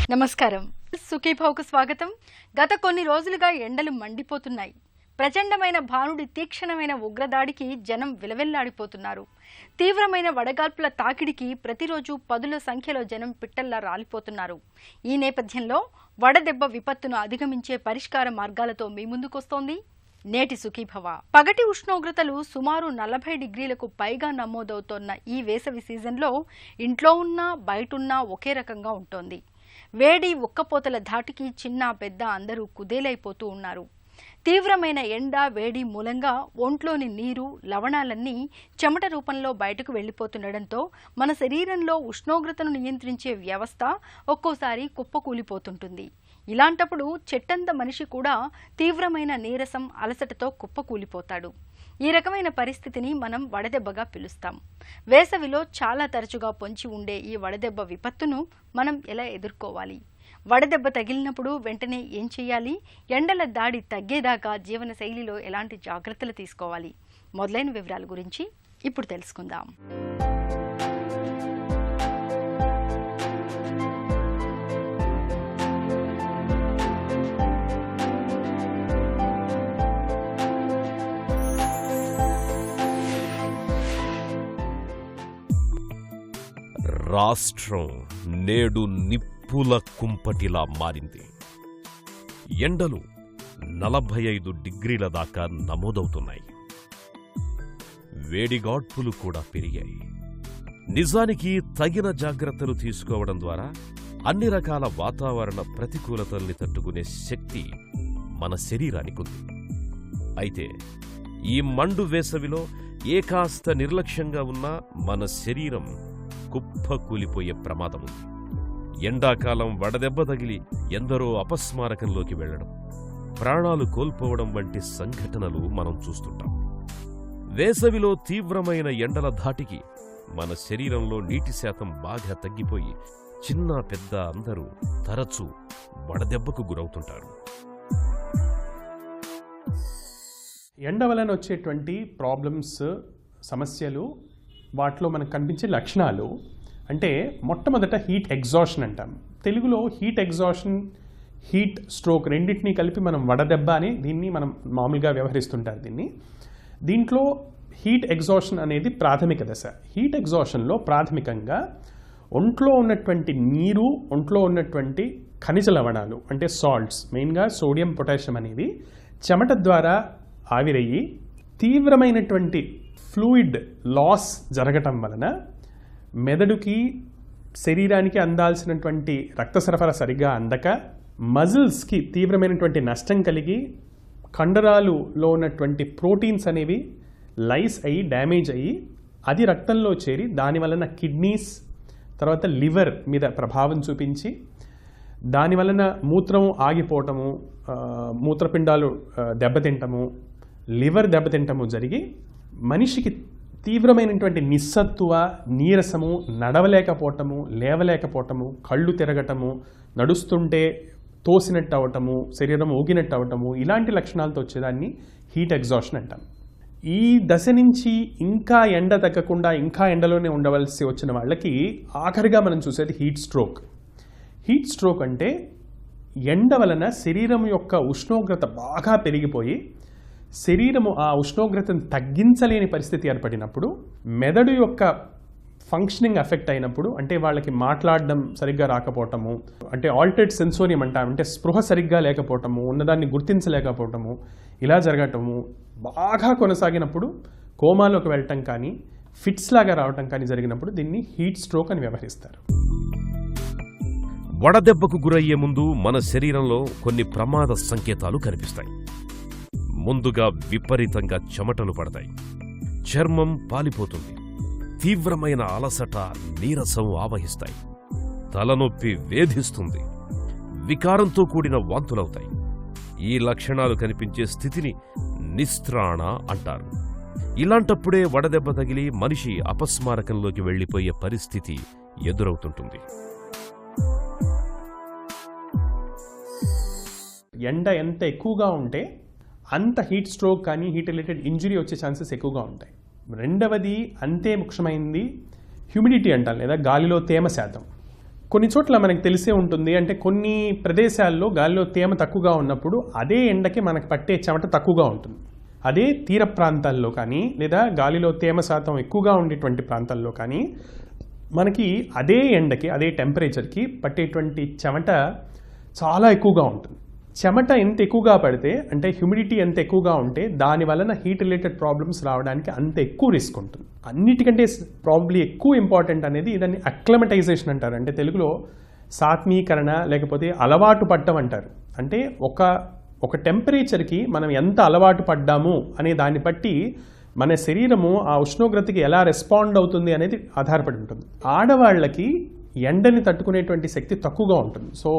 నమస్కారం. సుఖీభావుకు స్వాగతం. గత కొన్ని రోజులుగా ఎండలు మండిపోతున్నాయి. ప్రచండమైన భానుడి తీక్షణమైన ఉగ్రదాడికి జనం విలవెల్లాడిపోతున్నారు. తీవ్రమైన వడగాల్పుల తాకిడికి ప్రతిరోజు పదుల సంఖ్యలో జనం పిట్టల్లా రాలిపోతున్నారు. ఈ నేపథ్యంలో వడదెబ్బ విపత్తును అధిగమించే పరిష్కార మార్గాలతో మీ ముందుకొస్తోంది నేటి సుఖీభవ. పగటి ఉష్ణోగ్రతలు సుమారు 40 డిగ్రీలకు పైగా నమోదవుతోన్న ఈ వేసవి సీజన్లో ఇంట్లో ఉన్నా బయటున్నా ఒకే రకంగా ఉంటోంది. వేడి ఉక్కపోతల ధాటికి చిన్న పెద్ద అందరూ కుదేలైపోతూ ఉన్నారు. తీవ్రమైన ఎండ వేడి మూలంగా ఒంట్లోని నీరు లవణాలన్నీ చెమట రూపంలో బయటకు వెళ్లిపోతుండటంతో మన శరీరంలో ఉష్ణోగ్రతను నియంత్రించే వ్యవస్థ ఒక్కోసారి కుప్పకూలిపోతుంటుంది. ఇలాంటప్పుడు చెట్టంత మనిషి కూడా తీవ్రమైన నీరసం అలసటతో కుప్పకూలిపోతాడు. ఈ రకమైన పరిస్థితిని మనం వడదెబ్బగా పిలుస్తాం. వేసవిలో చాలా తరచుగా పొంచి ఉండే ఈ వడదెబ్బ విపత్తును మనం ఎలా ఎదుర్కోవాలి? వడదెబ్బ తగిలినప్పుడు వెంటనే ఏం చేయాలి? ఎండల దాడి తగ్గేదాకా జీవన శైలిలో ఎలాంటి జాగ్రత్తలు తీసుకోవాలి? మొదలైన వివరాల గురించి ఇప్పుడు తెలుసుకుందాం. రాష్ట్రం నేడు నిప్పుల కుంపటిలా మారింది. ఎండలు 45 డిగ్రీల దాకా నమోదవుతున్నాయి. వేడిగాడ్పులు కూడా పెరిగాయి. నిజానికి తగిన జాగ్రత్తలు తీసుకోవడం ద్వారా అన్ని రకాల వాతావరణ ప్రతికూలతల్ని తట్టుకునే శక్తి మన శరీరానికుంది. అయితే ఈ మండు వేసవిలో ఏ కాస్త నిర్లక్ష్యంగా ఉన్నా మన శరీరం కుప్పకూలిపోయే ప్రమాదముంది. ఎండాకాలం వడదెబ్బ తగిలి ఎందరో అపస్మారకంలోకి వెళ్లడం, ప్రాణాలు కోల్పోవడం వంటి సంఘటనలు మనం చూస్తుంటాం. వేసవిలో తీవ్రమైన ఎండల ధాటికి మన శరీరంలో నీటి శాతం బాగా తగ్గిపోయి చిన్న పెద్ద అందరూ తరచూ వడదెబ్బకు గురవుతుంటారు. ఎండ వలన వచ్చేటువంటి ప్రాబ్లమ్స్, సమస్యలు, వాటిలో మనకు కనిపించే లక్షణాలు అంటే మొట్టమొదట హీట్ ఎగ్జాషన్ అంటాం. తెలుగులో హీట్ ఎగ్జాషన్, హీట్ స్ట్రోక్ రెండింటినీ కలిపి మనం వడదెబ్బ అని దీన్ని మనం మామూలుగా వ్యవహరిస్తుంటారు. దీంట్లో హీట్ ఎగ్జాషన్ అనేది ప్రాథమిక దశ. హీట్ ఎగ్జాషన్లో ప్రాథమికంగా ఒంట్లో ఉన్నటువంటి నీరు, ఒంట్లో ఉన్నటువంటి ఖనిజ లవణాలు అంటే సాల్ట్స్, మెయిన్గా సోడియం, పొటాషియం అనేవి చెమట ద్వారా ఆవిరయ్యి తీవ్రమైనటువంటి ఫ్లూయిడ్ లాస్ జరగటం వలన మెదడుకి, శరీరానికి అందాల్సినటువంటి రక్త సరఫరా సరిగ్గా అందక మజిల్స్కి తీవ్రమైనటువంటి నష్టం కలిగి కండరాలులో ఉన్నటువంటి ప్రోటీన్స్ అనేవి లైస్ అయ్యి డ్యామేజ్ అయ్యి అది రక్తంలో చేరి దాని వలన కిడ్నీస్, తర్వాత లివర్ మీద ప్రభావం చూపించి దాని వలన మూత్రం ఆగిపోవటము, మూత్రపిండాలు దెబ్బతింటము, లివర్ దెబ్బతింటము జరిగి మనిషికి తీవ్రమైనటువంటి నిస్సత్తువ, నీరసము, నడవలేకపోవటము, లేవలేకపోవటము, కళ్ళు తిరగటము, నడుస్తుంటే తోసినట్టు అవటము, శరీరం ఊగినట్టు అవటము, ఇలాంటి లక్షణాలతో వచ్చేదాన్ని హీట్ ఎగ్జాషన్ అంటాం. ఈ దశ నుంచి ఇంకా ఎండ తగ్గకుండా ఇంకా ఎండలోనే ఉండవలసి వచ్చిన వాళ్ళకి ఆఖరిగా మనం చూసేది హీట్ స్ట్రోక్. హీట్ స్ట్రోక్ అంటే ఎండ వలన శరీరం యొక్క ఉష్ణోగ్రత బాగా పెరిగిపోయి శరీరము ఆ ఉష్ణోగ్రతను తగ్గించలేని పరిస్థితి ఏర్పడినప్పుడు, మెదడు యొక్క ఫంక్షనింగ్ ఎఫెక్ట్ అయినప్పుడు, అంటే వాళ్ళకి మాట్లాడడం సరిగ్గా రాకపోవటము, అంటే ఆల్టర్డ్ సెన్సోరియం అంటాం, అంటే స్పృహ సరిగ్గా లేకపోవటము, ఉన్నదాన్ని గుర్తించలేకపోవటము, ఇలా జరగటము బాగా కొనసాగినప్పుడు కోమాలోకి వెళ్ళటం కానీ, ఫిట్స్ లాగా రావటం కానీ జరిగినప్పుడు దీన్ని హీట్ స్ట్రోక్ అని వ్యవహరిస్తారు. వడదెబ్బకు గురయ్యే ముందు మన శరీరంలో కొన్ని ప్రమాద సంకేతాలు కనిపిస్తాయి. ముందుగా విపరీతంగా చెమటలు పడతాయి, చర్మం పాలిపోతుంది, తీవ్రమైన అలసట, నీరసం ఆవహిస్తాయి, తలనొప్పి వేధిస్తుంది, వికారంతో కూడిన వాంతులవుతాయి. ఈ లక్షణాలు కనిపించే స్థితిని నిస్త్రాణ అంటారు. ఇలాంటప్పుడే వడదెబ్బ తగిలి మనిషి అపస్మారకంలోకి వెళ్లిపోయే పరిస్థితి ఎదురవుతుంటుంది. ఎండ ఎంత ఎక్కువగా ఉంటే అంత హీట్ స్ట్రోక్ కానీ హీట్ రిలేటెడ్ ఇంజురీ వచ్చే ఛాన్సెస్ ఎక్కువగా ఉంటాయి. రెండవది అంతే ముఖ్యమైనది హ్యూమిడిటీ అంటాం, లేదా గాలిలో తేమ శాతం. కొన్ని చోట్ల మనకు తెలిసే ఉంటుంది, అంటే కొన్ని ప్రదేశాల్లో గాలిలో తేమ తక్కువగా ఉన్నప్పుడు అదే ఎండకి మనకు పట్టే చెమట తక్కువగా ఉంటుంది. అదే తీర ప్రాంతాల్లో కానీ లేదా గాలిలో తేమ శాతం ఎక్కువగా ఉండేటువంటి ప్రాంతాల్లో కానీ మనకి అదే ఎండకి అదే టెంపరేచర్కి పట్టేటువంటి చెమట చాలా ఎక్కువగా ఉంటుంది. చెమట ఎంత ఎక్కువగా పడితే అంటే హ్యూమిడిటీ ఎంత ఎక్కువగా ఉంటే దాని వలన హీట్ రిలేటెడ్ ప్రాబ్లమ్స్ రావడానికి అంత ఎక్కువ రిస్క్ ఉంటుంది. అన్నిటికంటే ప్రాబబ్లీ ఎక్కువ ఇంపార్టెంట్ అనేది దాన్ని అక్లమటైజేషన్ అంటారు. అంటే తెలుగులో సాత్మీకరణ లేకపోతే అలవాటు పడటం అంటారు. అంటే ఒక టెంపరేచర్కి మనం ఎంత అలవాటు పడ్డాము అనే దాన్ని బట్టి మన శరీరము ఆ ఉష్ణోగ్రతకి ఎలా రెస్పాండ్ అవుతుంది అనేది ఆధారపడి ఉంటుంది. ఆడవాళ్ళకి ఎండని తట్టుకునేటువంటి శక్తి తక్కువగా ఉంటుంది. సో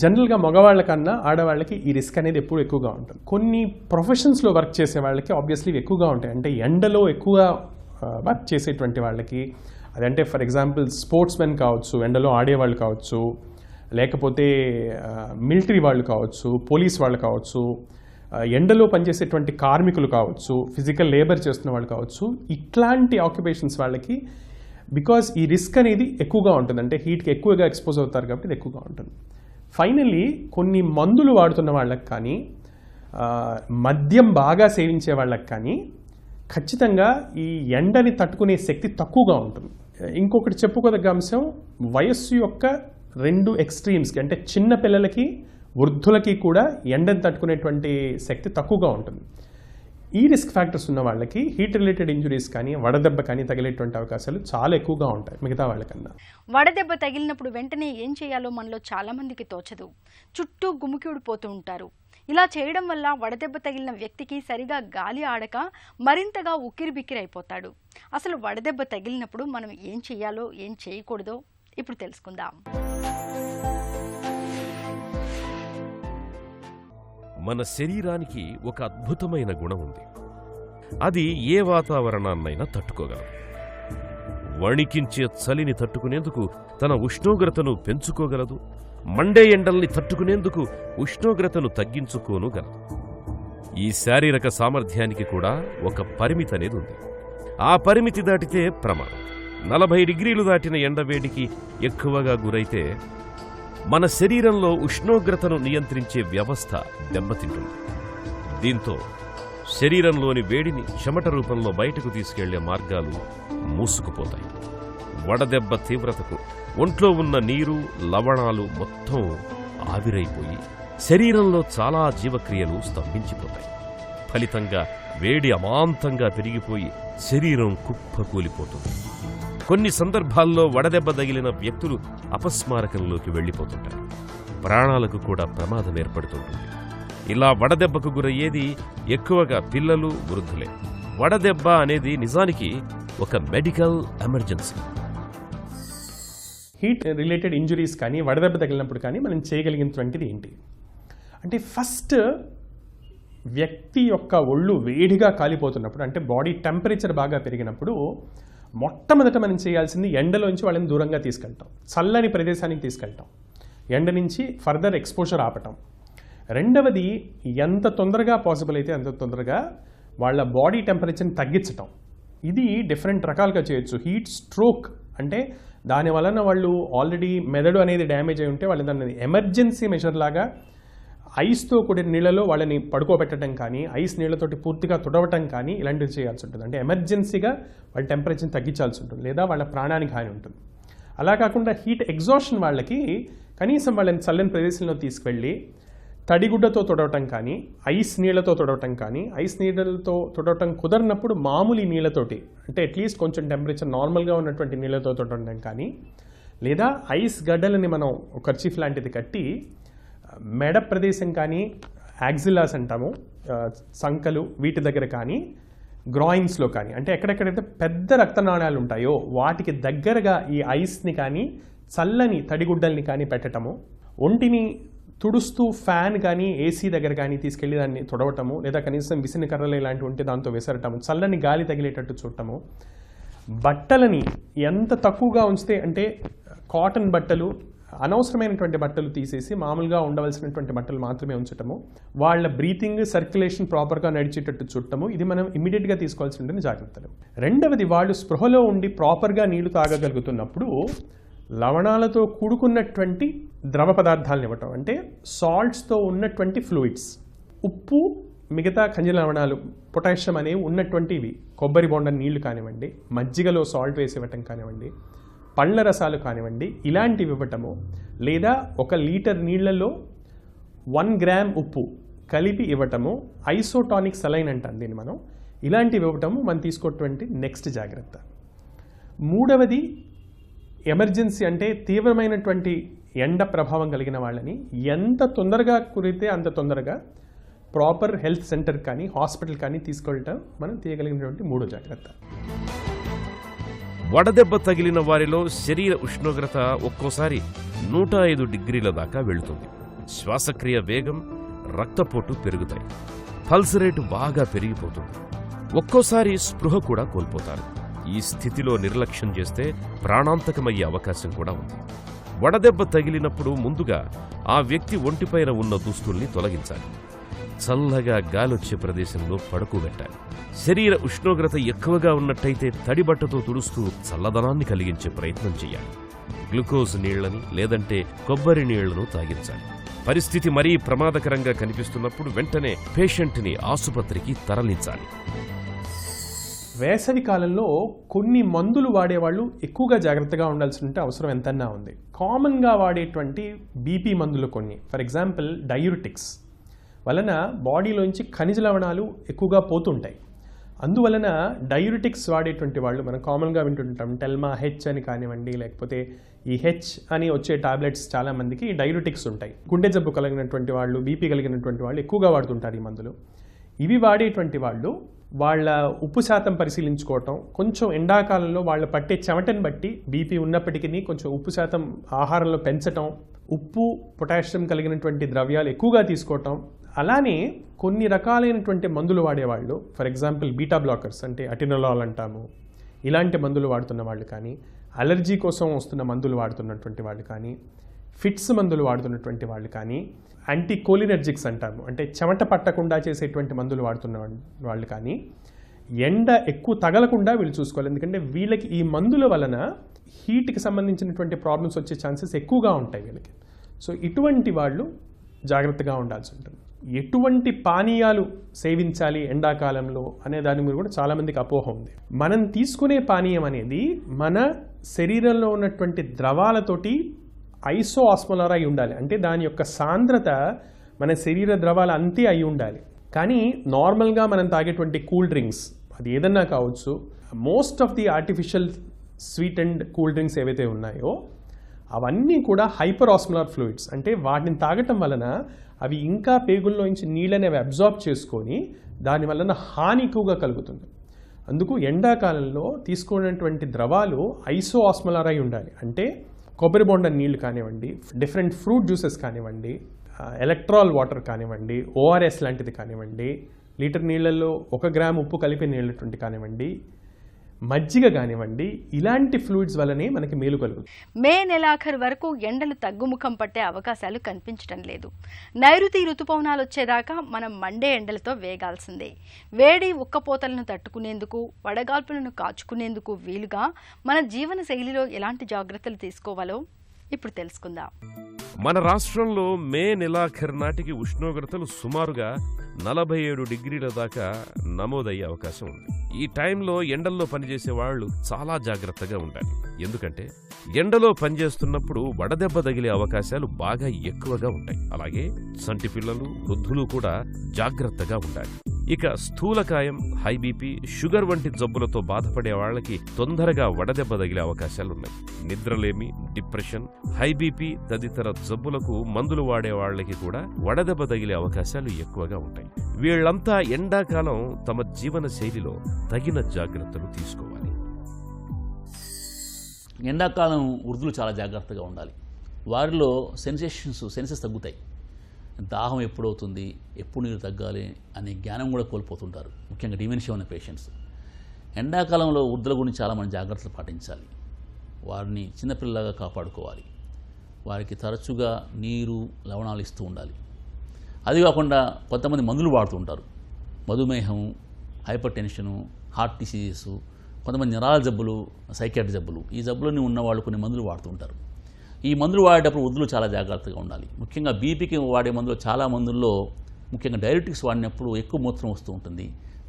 జనరల్గా మగవాళ్ళ కన్నా ఆడవాళ్ళకి ఈ రిస్క్ అనేది ఎప్పుడు ఎక్కువగా ఉంటుంది. కొన్ని ప్రొఫెషన్స్లో వర్క్ చేసే వాళ్ళకి ఆబ్వియస్లీ ఎక్కువగా ఉంటాయి. అంటే ఎండలో ఎక్కువగా వర్క్ చేసేటువంటి వాళ్ళకి, అదంటే ఫర్ ఎగ్జాంపుల్ స్పోర్ట్స్ మెన్ కావచ్చు, ఎండలో ఆడేవాళ్ళు కావచ్చు, లేకపోతే మిలిటరీ వాళ్ళు కావచ్చు, పోలీస్ వాళ్ళు కావచ్చు, ఎండలో పనిచేసేటువంటి కార్మికులు కావచ్చు, ఫిజికల్ లేబర్ చేస్తున్న వాళ్ళు కావచ్చు, ఇట్లాంటి ఆక్యుపేషన్స్ వాళ్ళకి బికాజ్ ఈ రిస్క్ అనేది ఎక్కువగా ఉంటుంది. అంటే హీట్కి ఎక్కువగా ఎక్స్పోజ్ అవుతారు కాబట్టి ఇది ఎక్కువగా ఉంటుంది. ఫైనల్లీ కొన్ని మందులు వాడుతున్న వాళ్ళకి కానీ మద్యం బాగా సేవించే వాళ్ళకి కానీ ఖచ్చితంగా ఈ ఎండని తట్టుకునే శక్తి తక్కువగా ఉంటుంది. ఇంకొకటి చెప్పుకోదగ్గ అంశం, వయస్సు యొక్క 2 ఎక్స్ట్రీమ్స్కి అంటే చిన్న పిల్లలకి వృద్ధులకి కూడా ఎండని తట్టుకునేటువంటి శక్తి తక్కువగా ఉంటుంది. ఈ రిస్క్ ఫ్యాక్టర్స్ ఉన్న వాళ్ళకి హీట్ రిలేటెడ్ ఇంజురీస్ కానీ వడదెబ్బ కానీ తగిలేటువంటి అవకాశాలు చాలా ఎక్కువగా ఉంటాయి మిగతా వాళ్ళకన్నా. వడదెబ్బ తగిలినప్పుడు వెంటనే ఏం చేయాలో మనలో చాలా మందికి తోచదు. చుట్టూ గుమికూడిపోతూ ఉంటారు. ఇలా చేయడం వల్ల వడదెబ్బ తగిలిన వ్యక్తికి సరిగా గాలి ఆడక మరింతగా ఉక్కిరిబిక్కిరైపోతాడు. అసలు వడదెబ్బ తగిలినప్పుడు మనం ఏం చేయాలో ఏం చేయకూడదో ఇప్పుడు తెలుసుకుందాం. మన శరీరానికి ఒక అద్భుతమైన గుణం ఉంది. అది ఏ వాతావరణాన్నైనా తట్టుకోగలదు. వణికించే చలిని తట్టుకునేందుకు తన ఉష్ణోగ్రతను పెంచుకోగలదు. మండే ఎండల్ని తట్టుకునేందుకు ఉష్ణోగ్రతను తగ్గించుకోనుగలదు. ఈ శారీరక సామర్థ్యానికి కూడా ఒక పరిమితి అనేది ఉంది. ఆ పరిమితి దాటితే ప్రమాదం. 40 డిగ్రీలు దాటిన ఎండవేడికి ఎక్కువగా గురైతే మన శరీరంలో ఉష్ణోగ్రతను నియంత్రించే వ్యవస్థ దెబ్బతింటుంది. దీంతో శరీరంలోని వేడిని చెమట రూపంలో బయటకు తీసుకెళ్లే మార్గాలు మూసుకుపోతాయి. వడదెబ్బ తీవ్రతకు ఒంట్లో ఉన్న నీరు, లవణాలు మొత్తం ఆవిరైపోయి శరీరంలో చాలా జీవక్రియలు స్తంభించిపోతాయి. ఫలితంగా వేడి అమాంతంగా పెరిగిపోయి శరీరం కుప్పకూలిపోతుంది. కొన్ని సందర్భాల్లో వడదెబ్బ తగిలిన వ్యక్తులు అపస్మారకంలోకి వెళ్లిపోతుంటారు. ప్రాణాలకు కూడా ప్రమాదం ఏర్పడుతుంటుంది. ఇలా వడదెబ్బకు గురయ్యేది ఎక్కువగా పిల్లలు, వృద్ధులే. వడదెబ్బ అనేది నిజానికి ఒక medical emergency. Heat related injuries కానీ వడదెబ్బ తగిలినప్పుడు కానీ మనం చేయగలిగినటువంటిది ఏంటి అంటే, ఫస్ట్ వ్యక్తి యొక్క ఒళ్ళు వేడిగా కాలిపోతున్నప్పుడు, అంటే బాడీ టెంపరేచర్ బాగా పెరిగినప్పుడు మొట్టమొదట మనం చేయాల్సింది ఎండలోంచి వాళ్ళని దూరంగా తీసుకెళ్ళటం, చల్లని ప్రదేశానికి తీసుకెళ్ళటం, ఎండ నుంచి ఫర్దర్ ఎక్స్పోజర్ ఆపటం. రెండవది, ఎంత తొందరగా పాసిబుల్ అయితే అంత తొందరగా వాళ్ళ బాడీ టెంపరేచర్ని తగ్గించటం. ఇది డిఫరెంట్ రకాలుగా చేయొచ్చు. హీట్ స్ట్రోక్ అంటే దాని వలన వాళ్ళు ఆల్రెడీ మెదడు అనేది డ్యామేజ్ అయి ఉంటే వాళ్ళు దాన్ని ఎమర్జెన్సీ మెజర్ లాగా ఐస్తో కూడిన నీళ్ళలో వాళ్ళని పడుకోబెట్టడం కానీ, ఐస్ నీళ్లతోటి పూర్తిగా తుడవటం కానీ ఇలాంటివి చేయాల్సి ఉంటుంది. అంటే ఎమర్జెన్సీగా వాళ్ళ టెంపరేచర్ని తగ్గించాల్సి ఉంటుంది, లేదా వాళ్ళ ప్రాణానికి హాని ఉంటుంది. అలా కాకుండా హీట్ ఎగ్జాషన్ వాళ్ళకి కనీసం వాళ్ళని చల్లని ప్రదేశంలో తీసుకువెళ్ళి తడిగుడ్డతో తుడవటం కానీ, ఐస్ నీళ్లతో తుడవటం కానీ, ఐస్ నీళ్ళతో తుడవటం కుదరినప్పుడు మామూలు నీళ్ళతోటి, అంటే అట్లీస్ట్ కొంచెం టెంపరేచర్ నార్మల్గా ఉన్నటువంటి నీళ్ళతో తుడవటం కానీ, లేదా ఐస్ గడ్డలని మనం కర్చీఫ్ లాంటిది కట్టి మెడ ప్రదేశం కానీ, యాక్సిలాస్ అంటాము, సంకలు వీటి దగ్గర కానీ, గ్రాయిన్స్లో కానీ, అంటే ఎక్కడెక్కడైతే పెద్ద రక్తనాళాలు ఉంటాయో వాటికి దగ్గరగా ఈ ఐస్ని కానీ చల్లని తడిగుడ్డల్ని కానీ పెట్టటము, ఒంటిని తుడుస్తూ ఫ్యాన్ కానీ ఏసీ దగ్గర కానీ తీసుకెళ్ళి దాన్ని తుడవటము, లేదా కనీసం విసిన కర్రలు ఇలాంటివి ఉంటే దాంతో విసరటము, చల్లని గాలి తగిలేటట్టు చూడటము. బట్టలని ఎంత తక్కువగా ఉంచితే, అంటే కాటన్ బట్టలు, అనవసరమైనటువంటి బట్టలు తీసేసి మామూలుగా ఉండవలసినటువంటి బట్టలు మాత్రమే ఉంచటము, వాళ్ళ బ్రీతింగ్ సర్క్యులేషన్ ప్రాపర్గా నడిచేటట్టు చూడటము. ఇది మనం ఇమీడియట్గా తీసుకోవాల్సిన జాగ్రత్తలు. రెండవది, వాళ్ళు స్పృహలో ఉండి ప్రాపర్గా నీళ్లు తాగగలుగుతున్నప్పుడు లవణాలతో కూడుకున్నటువంటి ద్రవ పదార్థాలను ఇవ్వటం, అంటే సాల్ట్స్తో ఉన్నటువంటి ఫ్లూయిడ్స్. ఉప్పు, మిగతా ఖనిజ లవణాలు, పొటాషియం అనేవి ఉన్నటువంటివి, కొబ్బరి బొండ నీళ్లు కానివ్వండి, మజ్జిగలో సాల్ట్ వేసి ఇవ్వటం కానివ్వండి, పళ్ళ రసాలు కానివ్వండి, ఇలాంటివి ఇవ్వటము, లేదా 1 లీటర్ నీళ్లలో 1 గ్రామ్ ఉప్పు కలిపి ఇవ్వటము, ఐసోటానిక్ సలైన్ అంటాం దీన్ని మనం. ఇలాంటివి ఇవ్వటము మనం తీసుకోటువంటి నెక్స్ట్ జాగ్రత్త. మూడవది ఎమర్జెన్సీ, అంటే తీవ్రమైనటువంటి ఎండ ప్రభావం కలిగిన వాళ్ళని ఎంత తొందరగా కురితే అంత తొందరగా ప్రాపర్ హెల్త్ సెంటర్ కానీ హాస్పిటల్ కానీ తీసుకెళ్ళటం మనం తీయగలిగినటువంటి మూడో జాగ్రత్త. వడదెబ్బ తగిలిన వారిలో శరీర ఉష్ణోగ్రత ఒక్కోసారి 105 డిగ్రీల దాకా వెళుతుంది. శ్వాసక్రియ వేగం, రక్తపోటు పెరుగుతాయి. పల్స్ రేటు బాగా పెరిగిపోతుంది. ఒక్కోసారి స్పృహ కూడా కోల్పోతారు. ఈ స్థితిలో నిర్లక్ష్యం చేస్తే ప్రాణాంతకమయ్యే అవకాశం కూడా ఉంది. వడదెబ్బ తగిలినప్పుడు ముందుగా ఆ వ్యక్తి ఒంటిపైన ఉన్న దుస్తుల్ని తొలగించాలి. చల్లగా గాలొచ్చే ప్రదేశంలో పడుకోబెట్టాలి. శరీర ఉష్ణోగ్రత ఎక్కువగా ఉన్నట్టయితే తడిబట్టతో తుడుస్తూ చల్లదనాన్ని కలిగించే ప్రయత్నం చేయాలి. గ్లూకోజ్ నీళ్లని లేదంటే కొబ్బరి నీళ్లను తాగించాలి. పరిస్థితి మరీ ప్రమాదకరంగా కనిపిస్తున్నప్పుడు వెంటనే పేషెంట్ని ఆసుపత్రికి తరలించాలి. వేసవి కాలంలో కొన్ని మందులు వాడేవాళ్ళు ఎక్కువగా జాగ్రత్తగా ఉండాల్సిన అవసరం ఎంతన్నా ఉంది. కామన్గా వాడేటువంటి బీపీ మందులు కొన్ని, ఫర్ ఎగ్జాంపుల్ డయూరిటిక్స్ వలన బాడీలోంచి ఖనిజ లవణాలు ఎక్కువగా పోతుంటాయి. అందువలన డయూరిటిక్స్ వాడేటువంటి వాళ్ళు మనం కామన్గా వింటుంటాం. టెల్మా హెచ్ అని కానివ్వండి, లేకపోతే ఈ హెచ్ అని వచ్చే టాబ్లెట్స్ చాలామందికి డయూరిటిక్స్ ఉంటాయి. గుండె జబ్బు కలిగినటువంటి వాళ్ళు, బీపీ కలిగినటువంటి వాళ్ళు ఎక్కువగా వాడుతుంటారు ఈ మందులు. ఇవి వాడేటువంటి వాళ్ళు వాళ్ళ ఉప్పు శాతం పరిశీలించుకోవటం, కొంచెం ఎండాకాలంలో వాళ్ళు పట్టే చెమటను బట్టి బీపీ ఉన్నప్పటికీ కొంచెం ఉప్పు శాతం ఆహారంలో పెంచటం, ఉప్పు పొటాషియం కలిగినటువంటి ద్రవ్యాలు ఎక్కువగా తీసుకోవటం. అలానే కొన్ని రకాలైనటువంటి మందులు వాడేవాళ్ళు, ఫర్ ఎగ్జాంపుల్ బీటా బ్లాకర్స్ అంటే అటినలాల్ అంటాము, ఇలాంటి మందులు వాడుతున్న వాళ్ళు కానీ, అలర్జీ కోసం వస్తున్న మందులు వాడుతున్నటువంటి వాళ్ళు కానీ, ఫిట్స్ మందులు వాడుతున్నటువంటి వాళ్ళు కానీ, యాంటీకోలినర్జిక్స్ అంటాము అంటే చెమట పట్టకుండా చేసేటువంటి మందులు వాడుతున్న వాళ్ళు కానీ, ఎండ ఎక్కువ తగలకుండా వీళ్ళు చూసుకోవాలి. ఎందుకంటే వీళ్ళకి ఈ మందుల వలన హీట్కి సంబంధించినటువంటి ప్రాబ్లమ్స్ వచ్చే ఛాన్సెస్ ఎక్కువగా ఉంటాయి వీళ్ళకి. సో ఇటువంటి వాళ్ళు జాగ్రత్తగా ఉండాల్సి ఉంటుంది. ఎటువంటి పానీయాలు సేవించాలి ఎండాకాలంలో అనే దాని మీద కూడా చాలామందికి అపోహ ఉంది. మనం తీసుకునే పానీయం అనేది మన శరీరంలో ఉన్నటువంటి ద్రవాలతోటి ఐసో ఆస్మోలార్ అయి ఉండాలి. అంటే దాని యొక్క సాంద్రత మన శరీర ద్రవాలు అంతే అయి ఉండాలి. కానీ నార్మల్గా మనం తాగేటువంటి కూల్ డ్రింక్స్, అది ఏదన్నా కావచ్చు, most of the artificial sweet and cool drinks ఏవైతే ఉన్నాయో అవన్నీ కూడా హైపర్ ఆస్మోలార్ ఫ్లూయిడ్స్. అంటే వాటిని తాగటం వలన అవి ఇంకా పేగుల్లోంచి నీళ్ళని అవి అబ్జార్బ్ చేసుకొని దాని వలన హాని ఎక్కువగా కలుగుతుంది. అందుకు ఎండాకాలంలో తీసుకున్నటువంటి ద్రవాలు ఐసో ఆస్మోలార్ అయి ఉండాలి. అంటే కొబ్బరి బొండ నీళ్లు కానివ్వండి, డిఫరెంట్ ఫ్రూట్ జ్యూసెస్ కానివ్వండి, ఎలక్ట్రాల్ వాటర్ కానివ్వండి, ఓఆర్ఎస్ లాంటిది కానివ్వండి, లీటర్ నీళ్ళల్లో 1 గ్రామ్ ఉప్పు కలిపి నీళ్ళటువంటి కానివ్వండి, మజ్జిగ కానివ్వండి, ఇలాంటి ఫ్లూయిడ్స్ వల్లనే మనకి మేలు కలుగుతుంది. మే నెలాఖరు వరకు ఎండలు తగ్గుముఖం పట్టే అవకాశాలు కనిపించడం లేదు. నైరుతి ఋతుపవనాలు వచ్చేదాకా మనం మండే ఎండలతో వేగాల్సిందే. వేడి ఉక్కపోతలను తట్టుకునేందుకు, వడగాల్పులను కాచుకునేందుకు వీలుగా మన జీవన శైలిలో ఎలాంటి జాగ్రత్తలు తీసుకోవాలో ఇప్పుడు తెలుసుకుందాం. మన రాష్ట్రంలో మే నెలాఖరు నాటికి ఉష్ణోగ్రతలు సుమారుగా 47 డిగ్రీల దాకా నమోదయ్యే అవకాశం ఉంది. ఈ టైంలో ఎండల్లో పనిచేసే వాళ్ళు చాలా జాగ్రత్తగా ఉండాలి. ఎందుకంటే ఎండలో పనిచేస్తున్నప్పుడు వడదెబ్బ తగిలే అవకాశాలు బాగా ఎక్కువగా ఉంటాయి. అలాగే చంటి పిల్లలు, వృద్ధులు కూడా జాగ్రత్తగా ఉండాలి. ఇక స్థూలకాయం, హై బీపీ, షుగర్ వంటి జబ్బులతో బాధపడే వాళ్ళకి తొందరగా వడదెబ్బ తగిలే అవకాశాలున్నాయి. నిద్రలేమి, డిప్రెషన్, హై బీపీ తదితర జబ్బులకు మందులు వాడే వాళ్ళకి కూడా వడదెబ్బ తగిలే అవకాశాలు ఎక్కువగా ఉంటాయి. వీళ్లంతా ఎండాకాలం తమ జీవన శైలిలో తగిన జాగ్రత్తలు తీసుకోవాలి. ఎండాకాలం వృద్ధులు చాలా జాగ్రత్తగా ఉండాలి. వారిలో సెన్సెస్ తగ్గుతాయి. దాహం ఎప్పుడవుతుంది, ఎప్పుడు నీరు తగ్గాలి అనే జ్ఞానం కూడా కోల్పోతుంటారు, ముఖ్యంగా డిమెన్షియా ఉన్న పేషెంట్స్. ఎండాకాలంలో వృద్ధుల గురించి చాలామంది జాగ్రత్తలు పాటించాలి. వారిని చిన్నపిల్లలాగా కాపాడుకోవాలి. వారికి తరచుగా నీరు, లవణాలు ఇస్తూ ఉండాలి. అది కాకుండా కొంతమంది మందులు వాడుతూ ఉంటారు. మధుమేహం, హైపర్ టెన్షను, హార్ట్ డిసీజెస్, కొంతమంది నరాల జబ్బులు, సైకియాట్రిక్ జబ్బులు, ఈ జబ్బులని ఉన్నవాళ్ళు కొన్ని మందులు వాడుతూ ఉంటారు. ఈ మందులు వాడేటప్పుడు వృద్ధులు చాలా జాగ్రత్తగా ఉండాలి. ముఖ్యంగా బీపీకి వాడే మందులు చాలా మందుల్లో ముఖ్యంగా డైరెటిక్స్ వాడినప్పుడు ఎక్కువ మూత్రం వస్తూ ఉంటుంది,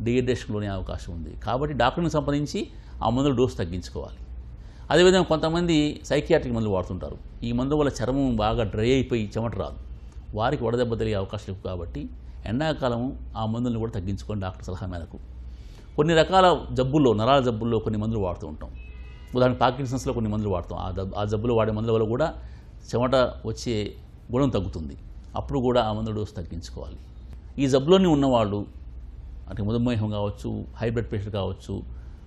డిహైడ్రేషన్లోనే అవకాశం ఉంది. కాబట్టి డాక్టర్ని సంప్రదించి ఆ మందుల డోసు తగ్గించుకోవాలి. అదేవిధంగా కొంతమంది సైకియాట్రిక్ మందులు వాడుతుంటారు. ఈ మందుల వల్ల చర్మం బాగా డ్రై అయిపోయి చెమట రాదు, వారికి వడదెబ్బ తెలిగే అవకాశాలు ఎక్కువ. కాబట్టి ఎండాకాలం ఆ మందులను కూడా తగ్గించుకొని డాక్టర్ సలహా మేరకు. కొన్ని రకాల జబ్బుల్లో, నరాల జబ్బుల్లో కొన్ని మందులు వాడుతూ ఉంటాం. ఉదాహరణకు పార్కిన్సన్స్లో కొన్ని మందులు వాడతాం. ఆ జబ్బులు వాడే మందుల వల్ల కూడా చెమట వచ్చే గుణం తగ్గుతుంది. అప్పుడు కూడా ఆ మందుల డోసు తగ్గించుకోవాలి. ఈ జబ్బులోని ఉన్నవాళ్ళు అంటే మధుమేహం కావచ్చు, హై బ్లడ్ ప్రెషర్ కావచ్చు,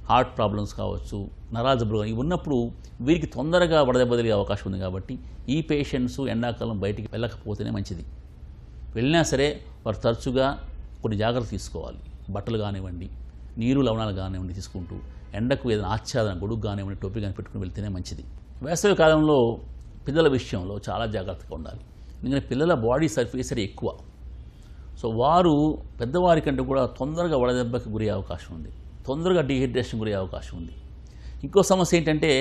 హార్ట్ ప్రాబ్లమ్స్ కావచ్చు, నరాల జబ్బులు ఇవి ఉన్నప్పుడు వీరికి తొందరగా వడదెబ్బ తెలిగే అవకాశం ఉంది. కాబట్టి ఈ పేషెంట్స్ ఎండాకాలం బయటికి వెళ్ళకపోతేనే మంచిది. వెళ్ళినా సరే వారు తరచుగా కొన్ని జాగ్రత్తలు తీసుకోవాలి. బట్టలు కానివ్వండి, నీరు లవణాలు కానివ్వండి తీసుకుంటూ, ఎండకు ఏదైనా ఆచ్ఛాదన, గొడుగు కానివ్వండి, టోపీ కానీ పెట్టుకుని వెళ్తేనే మంచిది. వేసవి కాలంలో పిల్లల విషయంలో చాలా జాగ్రత్తగా ఉండాలి. ఎందుకంటే పిల్లల బాడీ సర్ఫేస్ ఎక్కువ. సో వారు పెద్దవారి కంటే కూడా తొందరగా వడదెబ్బకి గురయ్యే అవకాశం ఉంది, తొందరగా డీహైడ్రేషన్ గురయ్యే అవకాశం ఉంది. ఇంకో సమస్య ఏంటంటే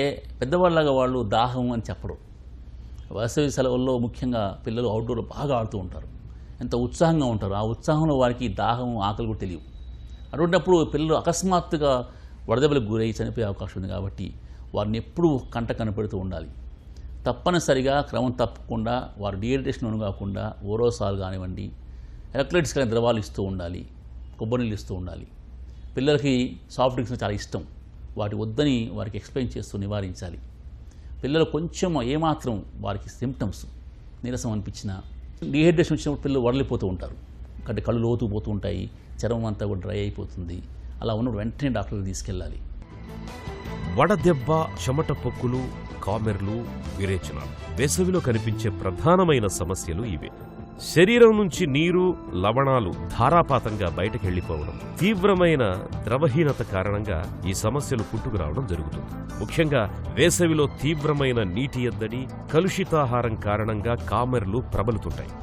పెద్దవాళ్ళలాగా వాళ్ళు దాహం అని చెప్పరు. వేసవి సెలవుల్లో ముఖ్యంగా పిల్లలు అవుట్డోర్లో బాగా ఆడుతూ ఉంటారు, ఎంత ఉత్సాహంగా ఉంటారు. ఆ ఉత్సాహంలో వారికి దాహం, ఆకలి కూడా తెలియవు. అటువంటిప్పుడు పిల్లలు అకస్మాత్తుగా వడదెబ్బలకు గురై చనిపోయే అవకాశం ఉంది. కాబట్టి వారిని ఎప్పుడూ కంట కనిపెడుతూ ఉండాలి. తప్పనిసరిగా క్రమం తప్పకుండా వారు డీహైడ్రేషన్ లోను కాకుండా ఓరోసాల్ కానివ్వండి, ఎలక్ట్రోలైట్స్ కానీ ద్రవాలు ఇస్తూ ఉండాలి, కొబ్బరి నీళ్ళు ఇస్తూ ఉండాలి. పిల్లలకి సాఫ్ట్ డ్రింక్స్ చాలా ఇష్టం, వాటి వద్దని వారికి ఎక్స్ప్లెయిన్ చేస్తూ నివారించాలి. పిల్లలు కొంచెం ఏమాత్రం వారికి సిమ్టమ్స్ నీరసం అనిపించినా, డీహైడ్రేషన్ వచ్చినప్పుడు పిల్లలు వడలిపోతూ ఉంటారు, అంటే కళ్ళు లోతు పోతూ ఉంటాయి, చర్మం అంతా కూడా డ్రై అయిపోతుంది. అలా ఉన్నప్పుడు వెంటనే డాక్టర్కి తీసుకెళ్ళాలి. వడదెబ్బ, చెమట పొక్కులు, కామెర్లు, విరేచనాలు వేసవిలో కనిపించే ప్రధానమైన సమస్యలు ఇవే. శరీరం నుంచి నీరు, లవణాలు ధారాపాతంగా బయటకెళ్లిపోవడం, తీవ్రమైన ద్రవహీనత కారణంగా ఈ సమస్యలు పుట్టుకురావడం జరుగుతుంది. ముఖ్యంగా వేసవిలో తీవ్రమైన నీటి ఎద్దడి, కలుషితాహారం కారణంగా కామెర్లు ప్రబలుతుంటాయి.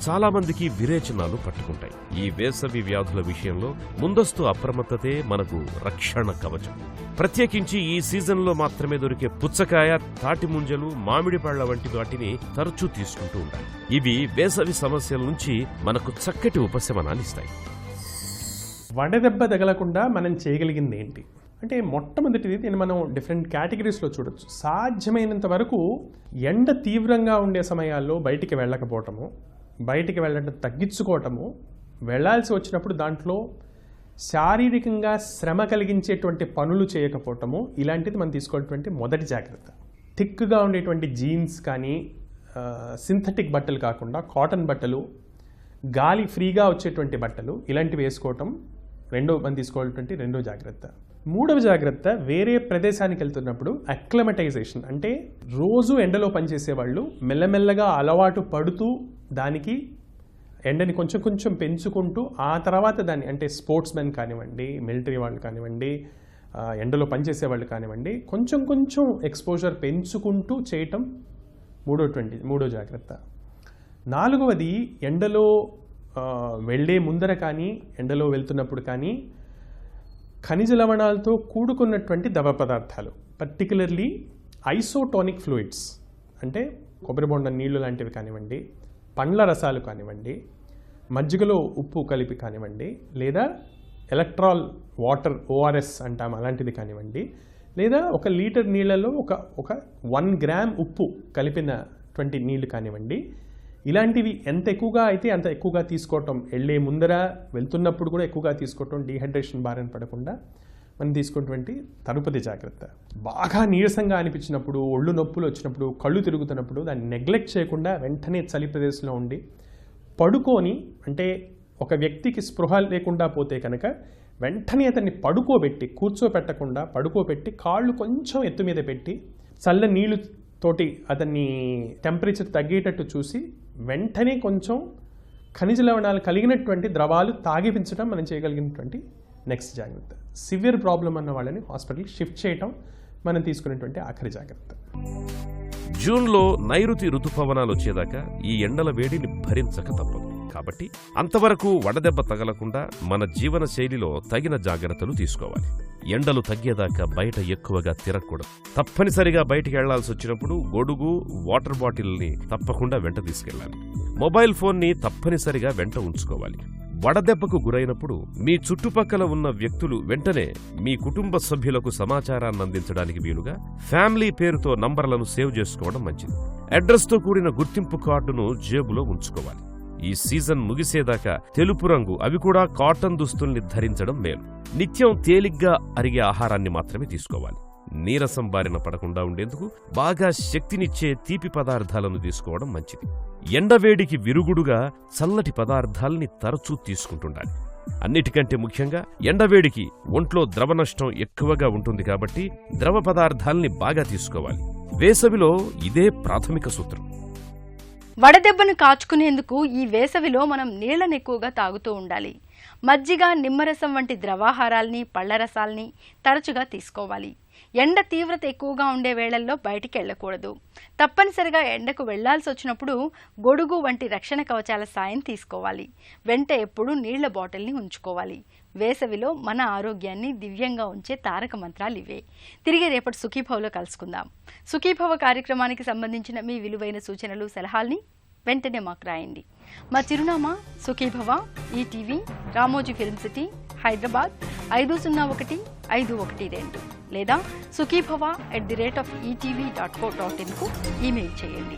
చాలా మందికి విరేచనాలు పట్టుకుంటాయి. ఈ వేసవి వ్యాధుల విషయంలో ముందస్తు అప్రమత్తతే మనకు రక్షణ కవచం. ప్రత్యేకించి ఈ సీజన్లో మాత్రమే దొరికే పుచ్చకాయ, తాటి ముంజలు, మామిడి పళ్ల వంటి వాటిని తరచూ తీసుకుంటూ ఉండాలి. ఇవి వేసవి సమస్యల నుంచి మనకు చక్కటి ఉపశమనాన్నిస్తాయి. వడదెబ్బ తగలకుండా మనం చేయగలిగింది ఏంటి అంటే, మొట్టమొదటిది దీన్ని మనం డిఫరెంట్ కేటగిరీస్లో చూడొచ్చు. సాధ్యమైనంత వరకు ఎండ తీవ్రంగా ఉండే సమయాల్లో బయటికి వెళ్ళకపోవటము, బయటికి వెళ్ళడం తగ్గించుకోవటము, వెళ్ళాల్సి వచ్చినప్పుడు దాంట్లో శారీరకంగా శ్రమ కలిగించేటువంటి పనులు చేయకపోవటము, ఇలాంటిది మనం తీసుకోవాల్సినటువంటి మొదటి జాగ్రత్త. థిక్గా ఉండేటువంటి జీన్స్ కానీ, సింథటిక్ బట్టలు కాకుండా కాటన్ బట్టలు, గాలి ఫ్రీగా వచ్చేటువంటి బట్టలు, ఇలాంటివి వేసుకోవటం మనం తీసుకోవాల్సినటువంటి రెండో జాగ్రత్త. మూడవ జాగ్రత్త, వేరే ప్రదేశానికి వెళ్తున్నప్పుడు అక్లమటైజేషన్. అంటే రోజు ఎండలో పనిచేసే వాళ్ళు మెల్లమెల్లగా అలవాటు పడుతూ దానికి ఎండని కొంచెం కొంచెం పెంచుకుంటూ ఆ తర్వాత దాన్ని, అంటే స్పోర్ట్స్ మెన్ కానివ్వండి, మిలిటరీ వాళ్ళు కానివ్వండి, ఎండలో పనిచేసే వాళ్ళు కానివ్వండి, కొంచెం కొంచెం ఎక్స్పోజర్ పెంచుకుంటూ చేయటం మూడో జాగ్రత్త. నాలుగవది, ఎండలో వెళ్ళే ముందర కానీ ఎండలో వెళ్తున్నప్పుడు కానీ ఖనిజ లవణాలతో కూడుకున్నటువంటి ద్రవ పదార్థాలు, పర్టికులర్లీ ఐసోటోనిక్ ఫ్లూయిడ్స్, అంటే కొబ్బరి బొండం నీళ్లు లాంటివి కానివ్వండి, పండ్ల రసాలు కానివ్వండి, మజ్జిగలో ఉప్పు కలిపి కానివ్వండి, లేదా ఎలక్ట్రాల్ వాటర్ ఓఆర్ఎస్ అంటాం అలాంటిది కానివ్వండి, లేదా 1 లీటర్ నీళ్ళలో ఒక 1 గ్రామ్ ఉప్పు కలిపినటువంటి నీళ్లు కానివ్వండి, ఇలాంటివి ఎంత ఎక్కువగా అయితే అంత ఎక్కువగా తీసుకోవటం, వెళ్ళే ముందర వెళ్తున్నప్పుడు కూడా ఎక్కువగా తీసుకోవటం, డీహైడ్రేషన్ బారిన పడకుండా మనం తీసుకున్నటువంటి తదుపరి జాగ్రత్త. బాగా నీరసంగా అనిపించినప్పుడు, ఒళ్ళు నొప్పులు వచ్చినప్పుడు, కళ్ళు తిరుగుతున్నప్పుడు దాన్ని నెగ్లెక్ట్ చేయకుండా వెంటనే చలి ప్రదేశంలో ఉండి పడుకొని, అంటే ఒక వ్యక్తికి స్పృహ లేకుండా పోతే కనుక వెంటనే అతన్ని పడుకోబెట్టి, కూర్చోపెట్టకుండా పడుకోబెట్టి, కాళ్ళు కొంచెం ఎత్తు మీద పెట్టి చల్ల నీళ్ళు తోటి అతన్ని టెంపరేచర్ తగ్గేటట్టు చూసి వెంటనే కొంచెం ఖనిజ లవణాలు కలిగినటువంటి ద్రవాలు తాగిపించడం మనం చేయగలిగినటువంటి నెక్స్ట్ జాగ్రత్త. సివియర్ ప్రాబ్లం అన్న వాళ్ళని హాస్పిటల్కి షిఫ్ట్ చేయటం మనం తీసుకునేటువంటి ఆఖరి జాగ్రత్త. జూన్లో నైరుతి ఋతుపవనాలు వచ్చేదాకా ఈ ఎండల వేడిని భరించక తప్పదు. కాబట్టి అంతవరకు వడదెబ్బ తగలకుండా మన జీవన శైలిలో తగిన జాగ్రత్తలు తీసుకోవాలి. ఎండలు తగ్గేదాకా బయట ఎక్కువగా తిరగకూడదు. తప్పనిసరిగా బయటికి వెళ్లాల్సి వచ్చినప్పుడు గొడుగు, వాటర్ బాటిల్ని తప్పకుండా వెంట తీసుకెళ్లాలి. మొబైల్ ఫోన్ని తప్పనిసరిగా వెంట ఉంచుకోవాలి. వడదెబ్బకు గురైనప్పుడు మీ చుట్టుపక్కల ఉన్న వ్యక్తులు వెంటనే మీ కుటుంబ సభ్యులకు సమాచారాన్ని అందించడానికి వీలుగా ఫ్యామిలీ పేరుతో నంబర్లను సేవ్ చేసుకోవడం మంచిది. అడ్రస్తో కూడిన గుర్తింపు కార్డును జేబులో ఉంచుకోవాలి. ఈ సీజన్ ముగిసేదాకా తెలుపు రంగు, అవి కూడా కాటన్ దుస్తుల్ని ధరించడం మేలు. నిత్యం తేలిగ్గా అరిగే ఆహారాన్ని మాత్రమే తీసుకోవాలి. నీరసం బారిన పడకుండా ఉండేందుకు బాగా శక్తినిచ్చే తీపి పదార్థాలను తీసుకోవడం మంచిది. ఎండవేడికి విరుగుడుగా చల్లటి పదార్థాల్ని తరచూ తీసుకుంటుండాలి. అన్నిటికంటే ముఖ్యంగా ఎండవేడికి ఒంట్లో ద్రవ నష్టం ఎక్కువగా ఉంటుంది కాబట్టి ద్రవ పదార్థాల్ని బాగా తీసుకోవాలి. వేసవిలో ఇదే ప్రాథమిక సూత్రం. వడదెబ్బను కాచుకునేందుకు ఈ వేసవిలో మనం నీళ్లను ఎక్కువగా తాగుతూ ఉండాలి. మజ్జిగ, నిమ్మరసం వంటి ద్రవాహారాల్ని, పళ్లరసాల్ని తరచుగా తీసుకోవాలి. ఎండ తీవ్రత ఎక్కువగా ఉండే వేళల్లో బయటికి వెళ్లకూడదు. తప్పనిసరిగా ఎండకు వెళ్లాల్సి వచ్చినప్పుడు గొడుగు వంటి రక్షణ కవచాల సాయం తీసుకోవాలి. వెంట ఎప్పుడూ నీళ్ల బాటిల్ని ఉంచుకోవాలి. వేసవిలో మన ఆరోగ్యాన్ని దివ్యంగా ఉంచే తారక మంత్రాలు ఇవే. తిరిగి రేపటి సుఖీభవలో కలుసుకుందాం. సుఖీభవ కార్యక్రమానికి సంబంధించిన మీ విలువైన సూచనలు, సలహాల్ని వెంటనే మాకు రాయండి. మా చిరునామా Sukhibhava, ETV, Ramoji film city, Hyderabad 501512 లేదా sukhibhava@etv.co.in కు ఈమెయిల్ చేయండి.